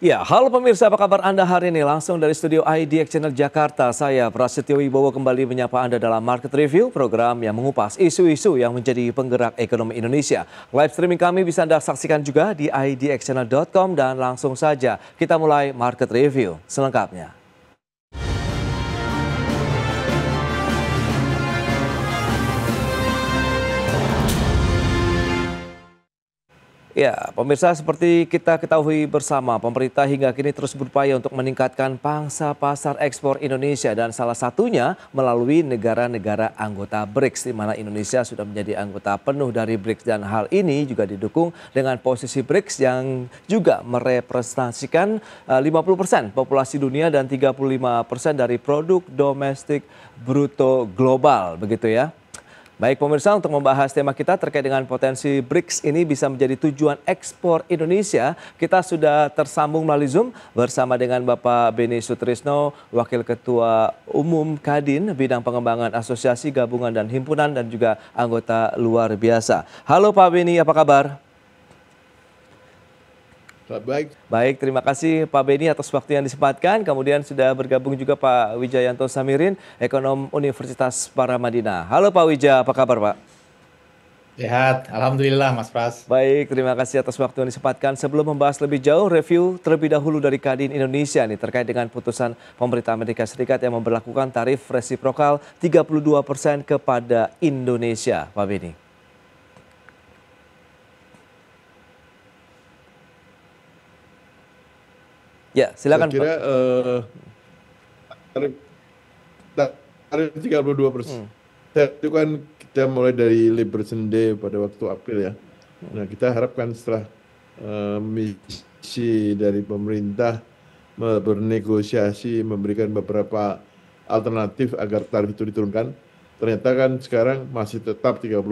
Ya, halo pemirsa, apa kabar Anda hari ini? Langsung dari studio IDX Channel Jakarta, saya Prasetyo Wibowo kembali menyapa Anda dalam Market Review, program yang mengupas isu-isu yang menjadi penggerak ekonomi Indonesia. Live streaming kami bisa Anda saksikan juga di idxchannel.com dan langsung saja kita mulai Market Review selengkapnya. Ya, pemirsa, seperti kita ketahui bersama, pemerintah hingga kini terus berupaya untuk meningkatkan pangsa pasar ekspor Indonesia dan salah satunya melalui negara-negara anggota BRICS, di mana Indonesia sudah menjadi anggota penuh dari BRICS dan hal ini juga didukung dengan posisi BRICS yang juga merepresentasikan 50% populasi dunia dan 35% dari produk domestik bruto global, begitu ya. Baik pemirsa, untuk membahas tema kita terkait dengan potensi BRICS ini bisa menjadi tujuan ekspor Indonesia, kita sudah tersambung melalui Zoom bersama dengan Bapak Beni Sutrisno, Wakil Ketua Umum Kadin, Bidang Pengembangan Asosiasi Gabungan dan Himpunan dan juga anggota luar biasa. Halo Pak Beni, apa kabar? Baik. Baik, terima kasih Pak Beni atas waktu yang disempatkan. Kemudian sudah bergabung juga Pak Wijayanto Samirin, ekonom Universitas Paramadina. Halo Pak Wija, apa kabar Pak? Sehat, alhamdulillah Mas Pras. Baik, terima kasih atas waktu yang disempatkan. Sebelum membahas lebih jauh, review terlebih dahulu dari Kadin Indonesia nih terkait dengan putusan pemerintah Amerika Serikat yang memberlakukan tarif resiprokal 32% kepada Indonesia. Pak Beni. Ya, silakan. Saya kira tarif 32%. Itu kan kita mulai dari Liberation Day pada waktu April ya. Nah, kita harapkan setelah misi dari pemerintah bernegosiasi, memberikan beberapa alternatif agar tarif itu diturunkan. Ternyata kan sekarang masih tetap 32%.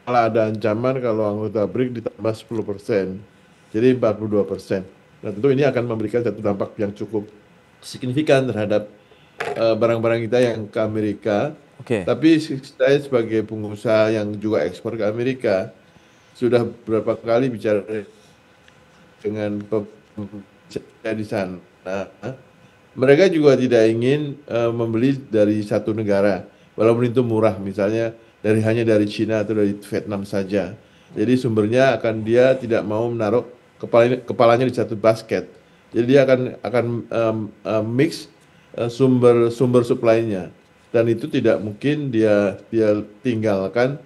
Malah ada ancaman kalau anggota BRICS ditambah 10%. Jadi 42%. Nah, tentu ini akan memberikan satu dampak yang cukup signifikan terhadap barang-barang kita yang ke Amerika. Tapi saya sebagai pengusaha yang juga ekspor ke Amerika, sudah beberapa kali bicara dengan pemerintah di sana. Mereka juga tidak ingin membeli dari satu negara, walaupun itu murah, misalnya hanya dari Cina atau dari Vietnam saja. Jadi sumbernya dia tidak mau menaruh kepalanya di satu basket. Jadi dia akan mix sumber supply-nya, dan itu tidak mungkin dia tinggalkan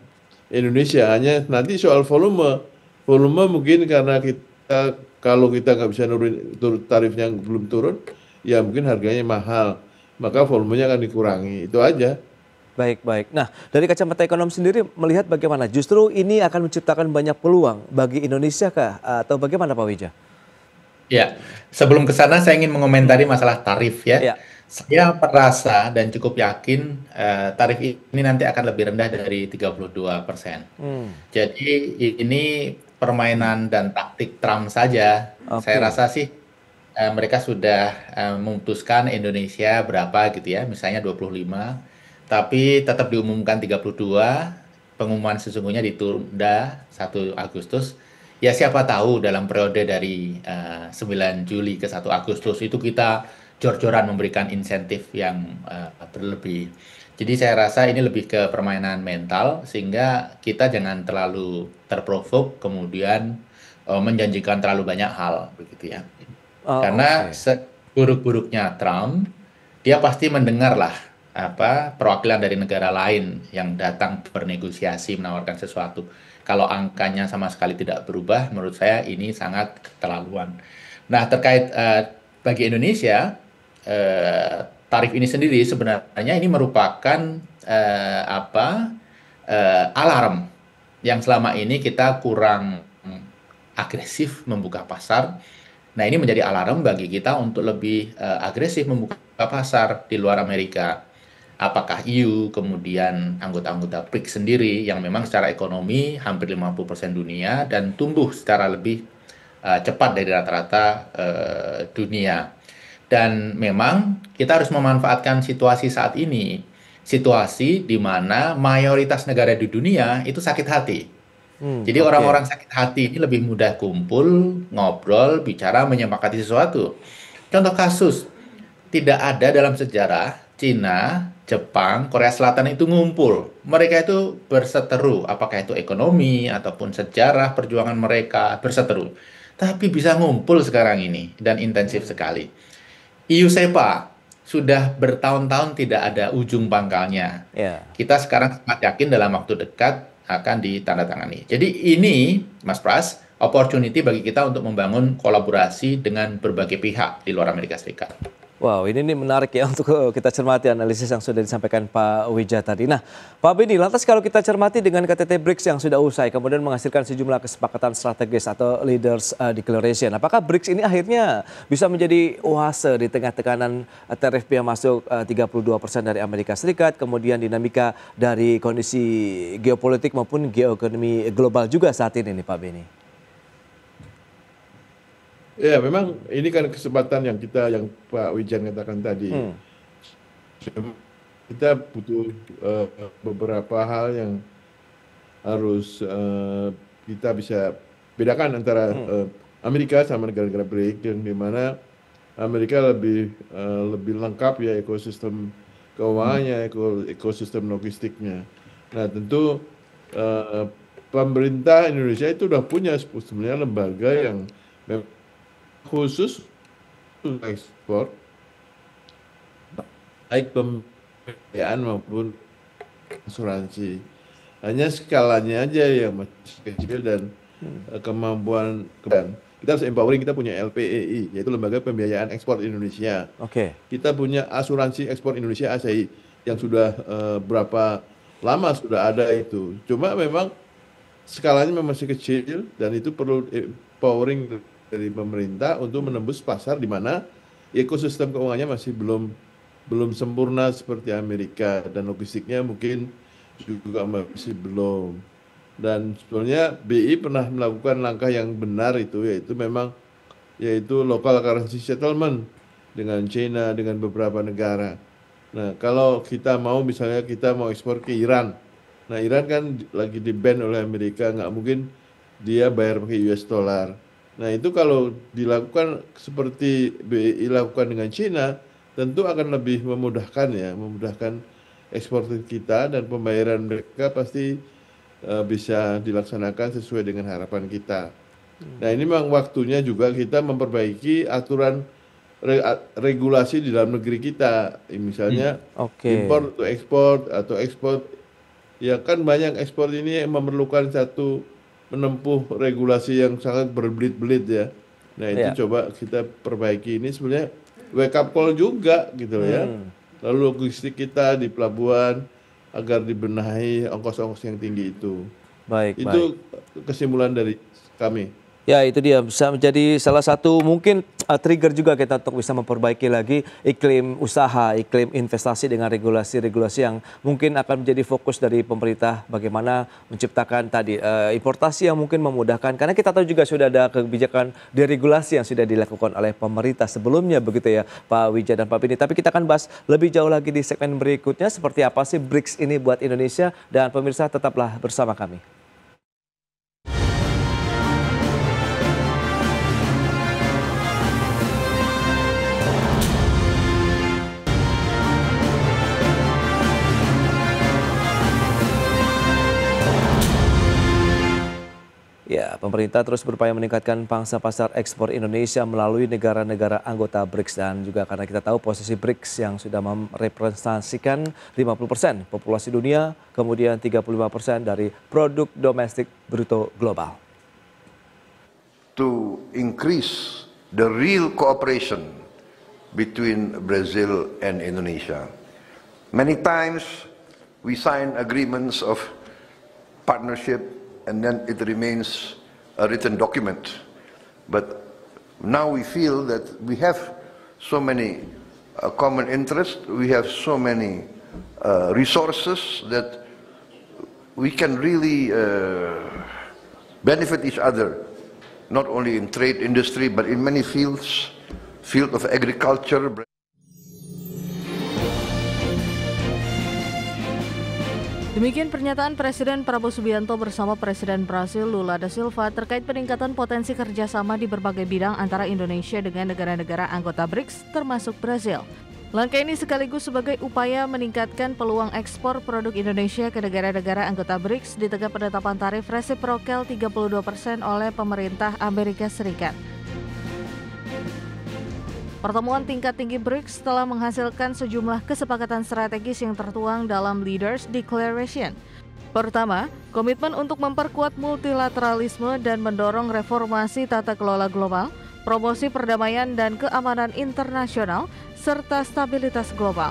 Indonesia. Hanya nanti soal volume mungkin karena kalau kita nggak bisa nurunin tarifnya belum turun, ya mungkin harganya mahal, maka volumenya akan dikurangi. Itu aja. Baik. Nah, dari kacamata ekonom sendiri melihat bagaimana? Justru ini akan menciptakan banyak peluang bagi Indonesia kah? Atau bagaimana Pak Wija? Ya, sebelum ke sana saya ingin mengomentari masalah tarif ya. Saya merasa dan cukup yakin tarif ini nanti akan lebih rendah dari 32%. Jadi ini permainan dan taktik Trump saja. Saya rasa sih mereka sudah memutuskan Indonesia berapa gitu ya, misalnya 25. Tapi tetap diumumkan 32, pengumuman sesungguhnya ditunda 1 Agustus. Ya siapa tahu dalam periode dari 9 Juli ke 1 Agustus itu kita jor-joran memberikan insentif yang berlebih. Jadi saya rasa ini lebih ke permainan mental, sehingga kita jangan terlalu terprovok kemudian menjanjikan terlalu banyak hal begitu ya. Karena seburuk-buruknya Trump, dia pasti mendengarlah perwakilan dari negara lain yang datang bernegosiasi menawarkan sesuatu. Kalau angkanya sama sekali tidak berubah, menurut saya ini sangat keterlaluan. Nah, terkait bagi Indonesia, tarif ini sendiri sebenarnya ini merupakan alarm yang selama ini kita kurang agresif membuka pasar. Nah, ini menjadi alarm bagi kita untuk lebih agresif membuka pasar di luar Amerika. Apakah EU, kemudian anggota-anggota BRICS sendiri yang memang secara ekonomi hampir 50% dunia dan tumbuh secara lebih cepat dari rata-rata dunia. Dan memang kita harus memanfaatkan situasi saat ini, situasi di mana mayoritas negara di dunia itu sakit hati. Jadi orang-orang sakit hati ini lebih mudah kumpul, ngobrol, bicara, menyepakati sesuatu. Contoh kasus, tidak ada dalam sejarah Cina, Jepang, Korea Selatan itu ngumpul. Mereka itu berseteru, apakah itu ekonomi ataupun sejarah perjuangan mereka berseteru. Tapi bisa ngumpul sekarang ini dan intensif sekali. EU-SEPA sudah bertahun-tahun tidak ada ujung pangkalnya. Kita sekarang sangat yakin dalam waktu dekat akan ditandatangani. Jadi ini, Mas Pras, opportunity bagi kita untuk membangun kolaborasi dengan berbagai pihak di luar Amerika Serikat. Wow, ini menarik ya untuk kita cermati analisis yang sudah disampaikan Pak Wija tadi. Nah, Pak Beni, lantas kalau kita cermati dengan KTT BRICS yang sudah usai, kemudian menghasilkan sejumlah kesepakatan strategis atau Leaders Declaration, apakah BRICS ini akhirnya bisa menjadi oase di tengah tekanan tarif yang masuk 32% dari Amerika Serikat, kemudian dinamika dari kondisi geopolitik maupun geoekonomi global juga saat ini nih Pak Beni? Ya, memang ini kan kesempatan yang Pak Wijan katakan tadi. Kita butuh beberapa hal yang harus kita bisa bedakan antara Amerika sama negara-negara BRICS, yang dimana Amerika lebih lengkap ya ekosistem keuangannya, ekosistem logistiknya. Nah, tentu pemerintah Indonesia itu sudah punya sebenarnya lembaga yang khusus untuk ekspor, baik pembiayaan maupun asuransi. Hanya skalanya aja yang masih kecil dan kemampuan. Kita harus empowering, kita punya LPEI, yaitu Lembaga Pembiayaan Ekspor Indonesia. Kita punya Asuransi Ekspor Indonesia ASEI, yang sudah berapa lama sudah ada itu. Cuma memang skalanya memang masih kecil dan itu perlu empowering dari pemerintah untuk menembus pasar di mana ekosistem keuangannya masih belum sempurna seperti Amerika, dan logistiknya mungkin juga masih belum. Dan sebenarnya BI pernah melakukan langkah yang benar itu, yaitu local currency settlement dengan China, dengan beberapa negara. Nah, kalau kita misalnya kita mau ekspor ke Iran, nah Iran kan lagi di-ban oleh Amerika, nggak mungkin dia bayar pakai US dollar. Nah, itu kalau dilakukan seperti BI lakukan dengan China, tentu akan lebih memudahkan ekspor kita, dan pembayaran mereka pasti bisa dilaksanakan sesuai dengan harapan kita. Nah, ini memang waktunya juga kita memperbaiki aturan regulasi di dalam negeri kita. Misalnya impor untuk ekspor atau ekspor, ya kan banyak ekspor ini yang memerlukan menempuh regulasi yang sangat berbelit-belit ya. Nah, itu coba kita perbaiki. Ini sebenarnya wake up call juga gitu ya. Lalu logistik kita di pelabuhan agar dibenahi ongkos-ongkos yang tinggi itu. Itu kesimpulan dari kami. Ya, itu dia bisa menjadi salah satu mungkin trigger juga kita untuk bisa memperbaiki lagi iklim usaha, iklim investasi dengan regulasi-regulasi yang mungkin akan menjadi fokus dari pemerintah, bagaimana menciptakan tadi importasi yang mungkin memudahkan, karena kita tahu juga sudah ada kebijakan deregulasi yang sudah dilakukan oleh pemerintah sebelumnya begitu ya Pak Wija dan Pak Beni. Tapi kita akan bahas lebih jauh lagi di segmen berikutnya seperti apa sih BRICS ini buat Indonesia, dan pemirsa tetaplah bersama kami. Ya, pemerintah terus berupaya meningkatkan pangsa pasar ekspor Indonesia melalui negara-negara anggota BRICS, dan juga karena kita tahu posisi BRICS yang sudah merepresentasikan 50% populasi dunia, kemudian 35% dari produk domestik bruto global. To increase the real cooperation between Brazil and Indonesia. Many times we sign agreements of partnership and then it remains a written document. But now we feel that we have so many common interests, we have so many resources that we can really benefit each other, not only in trade industry, but in many fields, field of agriculture. Demikian pernyataan Presiden Prabowo Subianto bersama Presiden Brasil Lula da Silva terkait peningkatan potensi kerjasama di berbagai bidang antara Indonesia dengan negara-negara anggota BRICS termasuk Brasil. Langkah ini sekaligus sebagai upaya meningkatkan peluang ekspor produk Indonesia ke negara-negara anggota BRICS di tengah penetapan tarif resiprokal 32% oleh pemerintah Amerika Serikat. Pertemuan tingkat tinggi BRICS telah menghasilkan sejumlah kesepakatan strategis yang tertuang dalam Leaders Declaration. Pertama, komitmen untuk memperkuat multilateralisme dan mendorong reformasi tata kelola global, promosi perdamaian dan keamanan internasional, serta stabilitas global.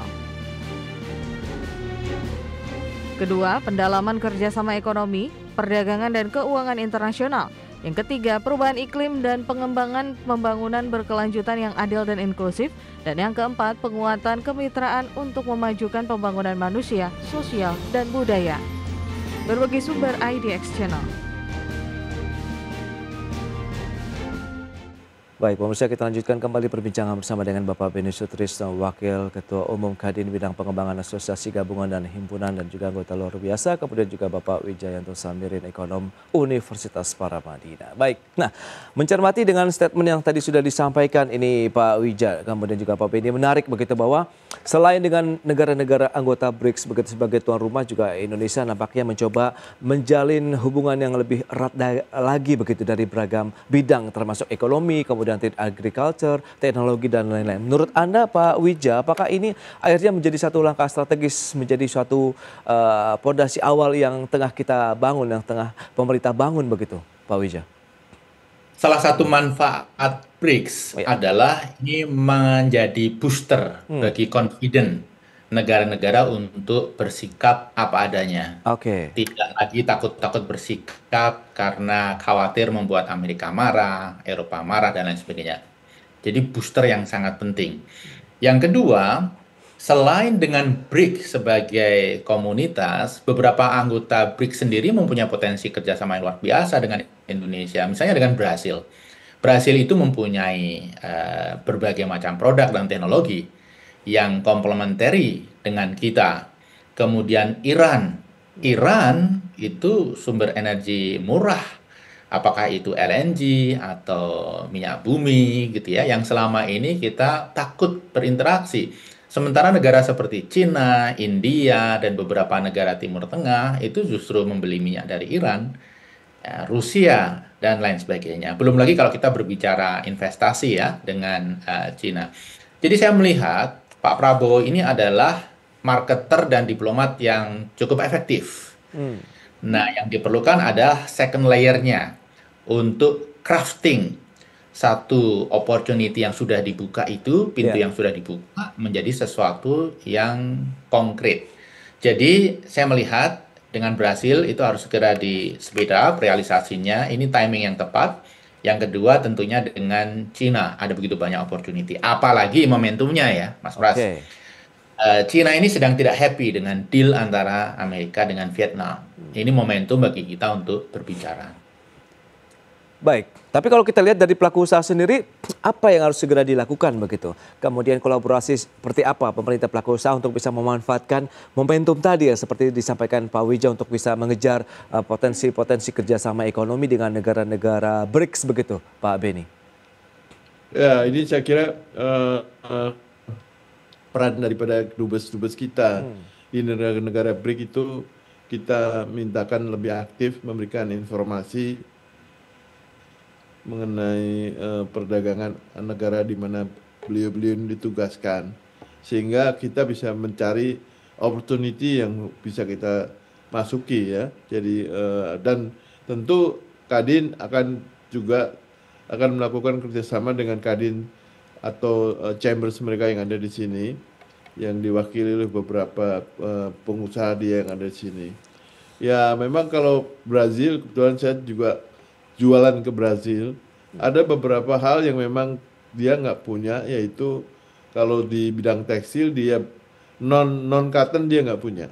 Kedua, pendalaman kerjasama ekonomi, perdagangan dan keuangan internasional. Yang ketiga, perubahan iklim dan pengembangan pembangunan berkelanjutan yang adil dan inklusif. Dan yang keempat, penguatan kemitraan untuk memajukan pembangunan manusia, sosial, dan budaya. Berbagi sumber IDX Channel. Baik, pemirsa, kita lanjutkan kembali perbincangan bersama dengan Bapak Beni Sutrisno, Wakil Ketua Umum Kadin Bidang Pengembangan Asosiasi Gabungan dan Himpunan dan juga anggota luar biasa, kemudian juga Bapak Wijayanto Samirin, Ekonom Universitas Paramadina. Baik, nah mencermati dengan statement yang tadi sudah disampaikan ini Pak Wija, kemudian juga Pak Beni, menarik begitu bahwa selain dengan negara-negara anggota BRICS begitu sebagai tuan rumah, juga Indonesia nampaknya mencoba menjalin hubungan yang lebih erat lagi begitu dari beragam bidang termasuk ekonomi, kemudian agriculture, teknologi dan lain-lain. Menurut Anda Pak Wija, apakah ini akhirnya menjadi satu langkah strategis, menjadi suatu pondasi awal yang tengah kita bangun, yang tengah pemerintah bangun begitu Pak Wija? Salah satu manfaat BRICS adalah ini menjadi booster bagi confident negara-negara untuk bersikap apa adanya. Tidak lagi takut-takut bersikap karena khawatir membuat Amerika marah, Eropa marah, dan lain sebagainya. Jadi booster yang sangat penting. Yang kedua, selain dengan BRICS sebagai komunitas, beberapa anggota BRICS sendiri mempunyai potensi kerjasama yang luar biasa dengan Indonesia. Misalnya dengan Brasil. Brasil itu mempunyai berbagai macam produk dan teknologi yang komplementari dengan kita. Kemudian Iran itu sumber energi murah, apakah itu LNG atau minyak bumi gitu ya, yang selama ini kita takut berinteraksi. Sementara negara seperti Cina, India, dan beberapa negara Timur Tengah itu justru membeli minyak dari Iran, Rusia, dan lain sebagainya. Belum lagi kalau kita berbicara investasi ya dengan Cina. Jadi saya melihat Pak Prabowo ini adalah marketer dan diplomat yang cukup efektif. Nah, yang diperlukan adalah second layer-nya untuk crafting satu opportunity yang sudah dibuka itu, pintu yang sudah dibuka menjadi sesuatu yang konkret. Jadi saya melihat dengan Brasil itu harus segera di speed up realisasinya, ini timing yang tepat. Yang kedua tentunya dengan Cina ada begitu banyak opportunity, apalagi momentumnya ya Mas Pras. Cina ini sedang tidak happy dengan deal antara Amerika dengan Vietnam. Ini momentum bagi kita untuk berbicara. Baik, tapi kalau kita lihat dari pelaku usaha sendiri, apa yang harus segera dilakukan begitu? Kemudian kolaborasi seperti apa pemerintah pelaku usaha untuk bisa memanfaatkan momentum tadi ya, seperti disampaikan Pak Wija, untuk bisa mengejar potensi-potensi kerjasama ekonomi dengan negara-negara BRICS begitu, Pak Beni? Ya, ini saya kira peran daripada dubes-dubes kita di negara-negara BRICS itu kita mintakan lebih aktif memberikan informasi mengenai perdagangan negara di mana beliau-beliau ditugaskan, sehingga kita bisa mencari opportunity yang bisa kita masuki ya. Jadi dan tentu Kadin akan melakukan kerjasama dengan Kadin atau chambers mereka yang ada di sini, yang diwakili oleh beberapa pengusaha dia yang ada di sini. Ya memang kalau Brazil, kebetulan saya juga jualan ke Brazil, ada beberapa hal yang memang dia nggak punya, yaitu kalau di bidang tekstil dia non cotton dia nggak punya,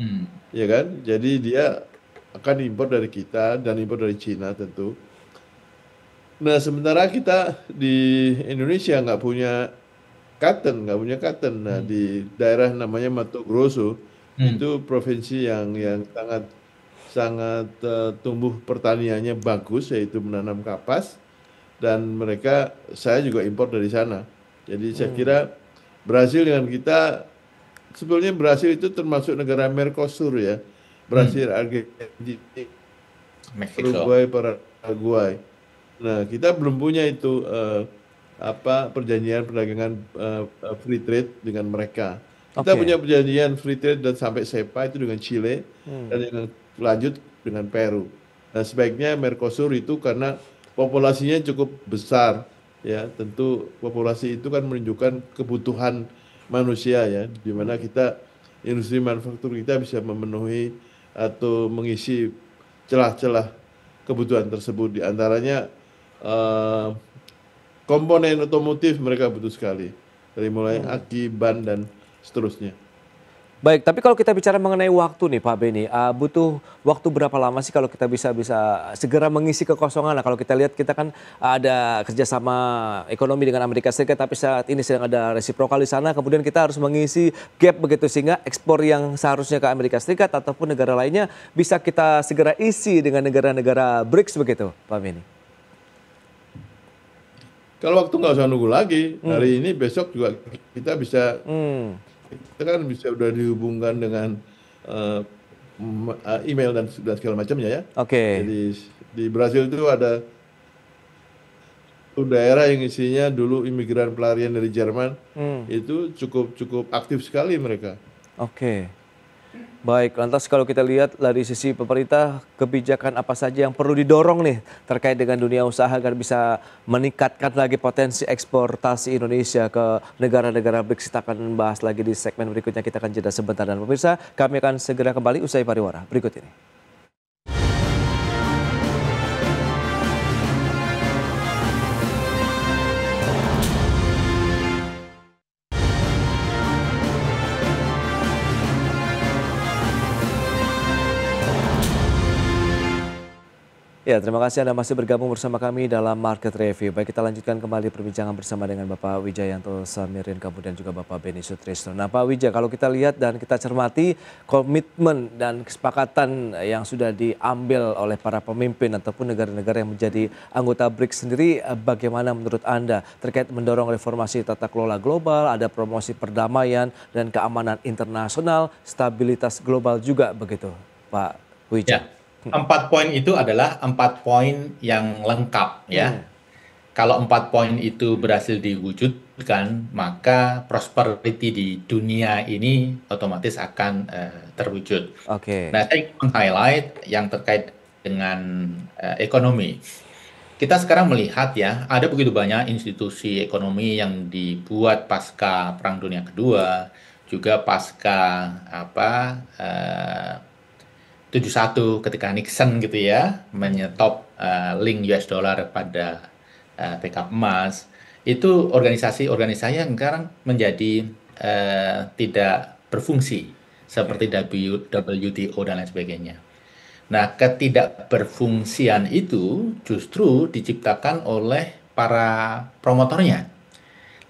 ya kan? Jadi dia akan impor dari kita dan impor dari Cina tentu. Nah sementara kita di Indonesia nggak punya cotton. Nah di daerah namanya Mato Grosso Itu provinsi yang sangat sangat tumbuh pertaniannya bagus, yaitu menanam kapas, dan saya juga impor dari sana. Jadi saya kira Brasil dengan kita, sebetulnya Brasil itu termasuk negara Mercosur ya. Brasil, Argentina, Meksiko. Uruguay, Paraguay. Nah, kita belum punya itu perjanjian perdagangan free trade dengan mereka. Kita punya perjanjian free trade dan sampai SEPA itu dengan Chile dan yang lanjut dengan Peru. Nah, sebaiknya Mercosur itu karena populasinya cukup besar ya, tentu populasi itu kan menunjukkan kebutuhan manusia ya, di mana industri manufaktur kita bisa memenuhi atau mengisi celah-celah kebutuhan tersebut, di antaranya komponen otomotif mereka butuh sekali, dari mulai aki, ban, dan seterusnya. Baik, tapi kalau kita bicara mengenai waktu nih Pak Beni, butuh waktu berapa lama sih kalau kita bisa segera mengisi kekosongan? Nah, kalau kita lihat kita kan ada kerjasama ekonomi dengan Amerika Serikat, tapi saat ini sedang ada resiprokal di sana, kemudian kita harus mengisi gap begitu sehingga ekspor yang seharusnya ke Amerika Serikat ataupun negara lainnya bisa kita segera isi dengan negara-negara BRICS begitu, Pak Beni. Kalau waktu nggak usah nunggu lagi, hari ini besok juga kita bisa. Kita kan bisa udah dihubungkan dengan email dan segala macamnya ya. Jadi di Brasil itu ada daerah yang isinya dulu imigran pelarian dari Jerman, itu cukup aktif sekali mereka. Baik, lantas kalau kita lihat dari sisi pemerintah, kebijakan apa saja yang perlu didorong nih terkait dengan dunia usaha agar bisa meningkatkan lagi potensi eksportasi Indonesia ke negara-negara BRICS? Kita akan bahas lagi di segmen berikutnya. Kita akan jeda sebentar, dan pemirsa, kami akan segera kembali usai pariwara berikut ini. Ya, terima kasih Anda masih bergabung bersama kami dalam Market Review. Baik, kita lanjutkan kembali perbincangan bersama dengan Bapak Wijayanto Samirin, kemudian juga Bapak Beni Sutrisno. Nah, Pak Wija, kalau kita lihat dan kita cermati komitmen dan kesepakatan yang sudah diambil oleh para pemimpin ataupun negara-negara yang menjadi anggota BRICS sendiri, bagaimana menurut Anda terkait mendorong reformasi tata kelola global, ada promosi perdamaian dan keamanan internasional, stabilitas global juga begitu, Pak Wija? Ya. 4 poin itu adalah 4 poin yang lengkap ya. Kalau 4 poin itu berhasil diwujudkan, maka prosperity di dunia ini otomatis akan terwujud. Nah, saya ingin meng-highlight yang terkait dengan ekonomi. Kita sekarang melihat ya, ada begitu banyak institusi ekonomi yang dibuat pasca Perang Dunia Kedua, juga pasca 71 ketika Nixon gitu ya menyetop link US dollar pada peggam emas. Itu organisasi-organisasi yang sekarang menjadi tidak berfungsi seperti WTO dan lain sebagainya. Nah, ketidakberfungsian itu justru diciptakan oleh para promotornya.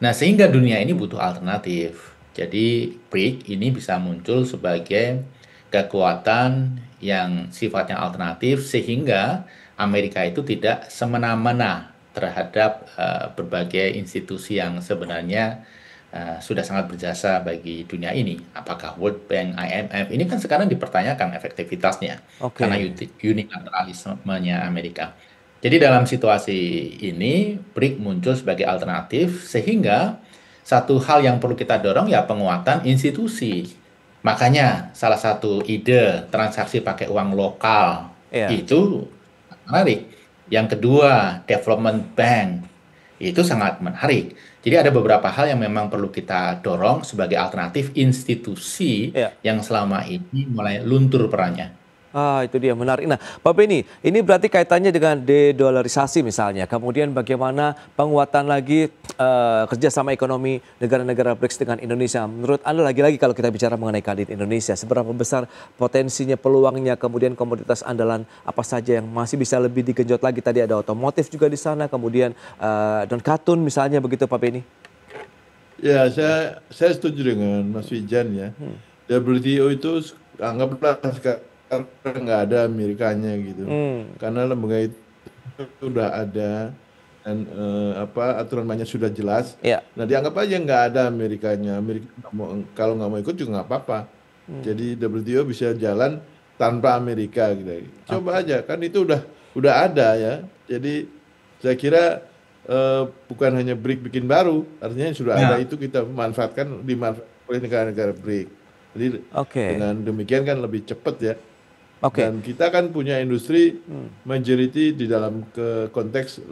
Nah, sehingga dunia ini butuh alternatif. Jadi BRICS ini bisa muncul sebagai kekuatan yang sifatnya alternatif, sehingga Amerika itu tidak semena-mena terhadap berbagai institusi yang sebenarnya sudah sangat berjasa bagi dunia ini. Apakah World Bank, IMF, ini kan sekarang dipertanyakan efektivitasnya karena unilateralismenya Amerika. Jadi dalam situasi ini BRICS muncul sebagai alternatif, sehingga satu hal yang perlu kita dorong ya penguatan institusi. Makanya salah satu ide transaksi pakai uang lokal itu menarik. Yang kedua, development bank itu sangat menarik. Jadi ada beberapa hal yang memang perlu kita dorong sebagai alternatif institusi yang selama ini mulai luntur perannya. Itu dia, menarik. Nah, Pak Beni, ini berarti kaitannya dengan dedolarisasi misalnya. Kemudian bagaimana penguatan lagi kerjasama ekonomi negara-negara BRICS dengan Indonesia. Menurut Anda, lagi-lagi kalau kita bicara mengenai kredit Indonesia, seberapa besar potensinya, peluangnya, kemudian komoditas andalan apa saja yang masih bisa lebih digenjot lagi? Tadi ada otomotif juga di sana, kemudian dan katun misalnya, begitu Pak Beni? Ya, saya setuju dengan Mas Wijan ya. WTO itu anggaplah sekarang nggak ada Amerikanya gitu, karena lembaga itu sudah ada dan aturan mainnya sudah jelas. Nah dianggap aja nggak ada Amerikanya. Amerika kalau nggak mau ikut juga nggak apa-apa. Jadi WTO bisa jalan tanpa Amerika gitu. Coba aja, kan itu udah ada ya. Jadi saya kira bukan hanya BRIC bikin baru, artinya sudah ada itu kita dimanfaatkan oleh negara-negara BRIC. Jadi dengan demikian kan lebih cepat ya. Dan kita kan punya industri majority di dalam konteks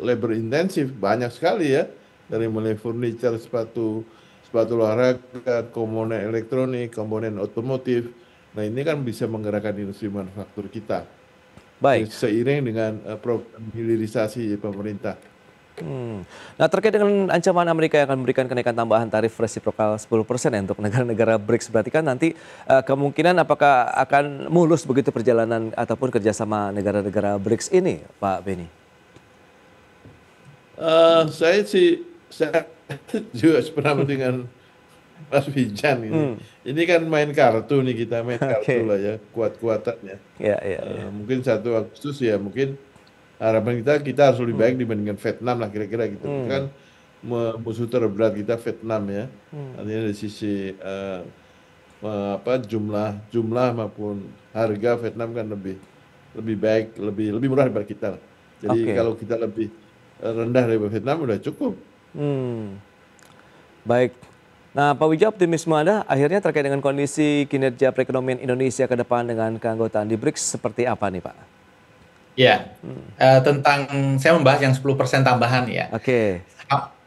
labor intensif banyak sekali ya, dari mulai furniture, sepatu olahraga, komponen elektronik, komponen otomotif. Nah ini kan bisa menggerakkan industri manufaktur kita. Baik. Seiring dengan program hilirisasi pemerintah. Nah terkait dengan ancaman Amerika yang akan memberikan kenaikan tambahan tarif resiprokal 10% ya untuk negara-negara BRICS, berarti kan nanti kemungkinan apakah akan mulus begitu perjalanan ataupun kerjasama negara-negara BRICS ini, Pak Beni? Saya juga pernah dengan Mas Wijan ini. Ini kan main kartu nih, kita main kartu lah ya, kuat-kuatannya. Mungkin 1 Agustus ya, mungkin harapan kita harus lebih baik dibandingkan Vietnam lah kira-kira gitu. Kan musuh terberat kita Vietnam ya. Artinya dari sisi jumlah maupun harga Vietnam kan lebih baik, lebih murah daripada kita lah. Jadi kalau kita lebih rendah dari Vietnam udah cukup. Baik. Nah, Pak Wijaya, optimisme Anda akhirnya terkait dengan kondisi kinerja perekonomian Indonesia ke depan dengan keanggotaan di BRICS seperti apa nih, Pak? Ya, saya membahas yang 10% tambahan ya.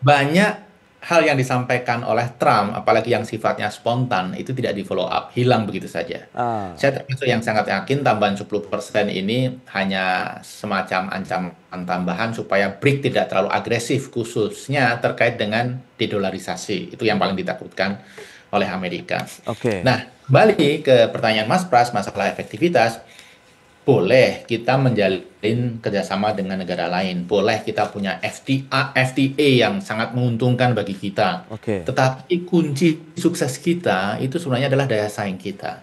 Banyak hal yang disampaikan oleh Trump, apalagi yang sifatnya spontan, itu tidak di follow up, hilang begitu saja. Saya termasuk yang sangat yakin tambahan 10% ini hanya semacam ancaman tambahan supaya BRIC tidak terlalu agresif, khususnya terkait dengan dedolarisasi. Itu yang paling ditakutkan oleh Amerika. Nah, kembali ke pertanyaan Mas Pras, masalah efektivitas. Boleh kita menjalin kerjasama dengan negara lain, boleh kita punya FTA yang sangat menguntungkan bagi kita. Tetapi kunci sukses kita itu sebenarnya adalah daya saing kita.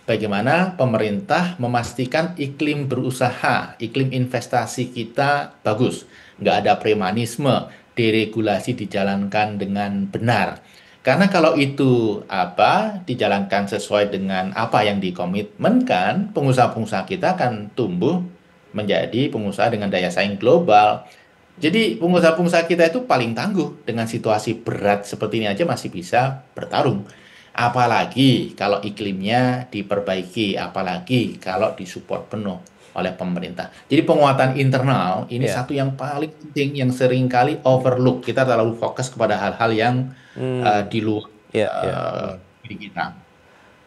Bagaimana pemerintah memastikan iklim berusaha, iklim investasi kita bagus, nggak ada premanisme, deregulasi dijalankan dengan benar. Karena kalau itu dijalankan sesuai dengan apa yang dikomitmenkan, pengusaha-pengusaha kita akan tumbuh menjadi pengusaha dengan daya saing global. Jadi pengusaha-pengusaha kita itu paling tangguh, dengan situasi berat seperti ini aja masih bisa bertarung. Apalagi kalau iklimnya diperbaiki, apalagi kalau disupport penuh oleh pemerintah. Jadi penguatan internal ini satu yang paling penting yang seringkali overlook. Kita terlalu fokus kepada hal-hal yang di luar diri kita.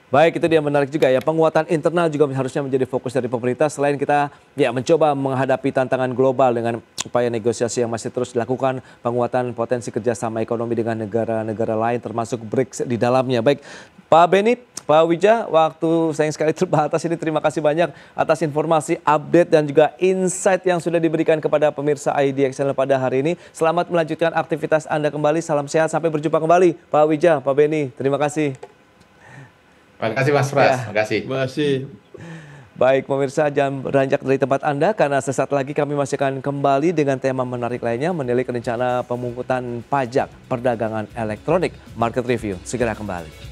Baik, itu dia menarik juga ya. Penguatan internal juga harusnya menjadi fokus dari pemerintah. Selain kita mencoba menghadapi tantangan global dengan upaya negosiasi yang masih terus dilakukan, penguatan potensi kerjasama ekonomi dengan negara-negara lain termasuk BRICS di dalamnya. Baik, Pak Beni, Pak Wijaya, waktu sayang sekali terbatas ini. Terima kasih banyak atas informasi, update dan juga insight yang sudah diberikan kepada pemirsa IDX Channel pada hari ini. Selamat melanjutkan aktivitas Anda kembali. Salam sehat, sampai berjumpa kembali. Pak Wijaya, Pak Beni, terima kasih. Terima kasih Mas Pras, terima kasih. Terima kasih. Baik pemirsa, jangan beranjak dari tempat Anda karena sesaat lagi kami masih akan kembali dengan tema menarik lainnya, menilik rencana pemungutan pajak perdagangan elektronik. Market Review segera kembali.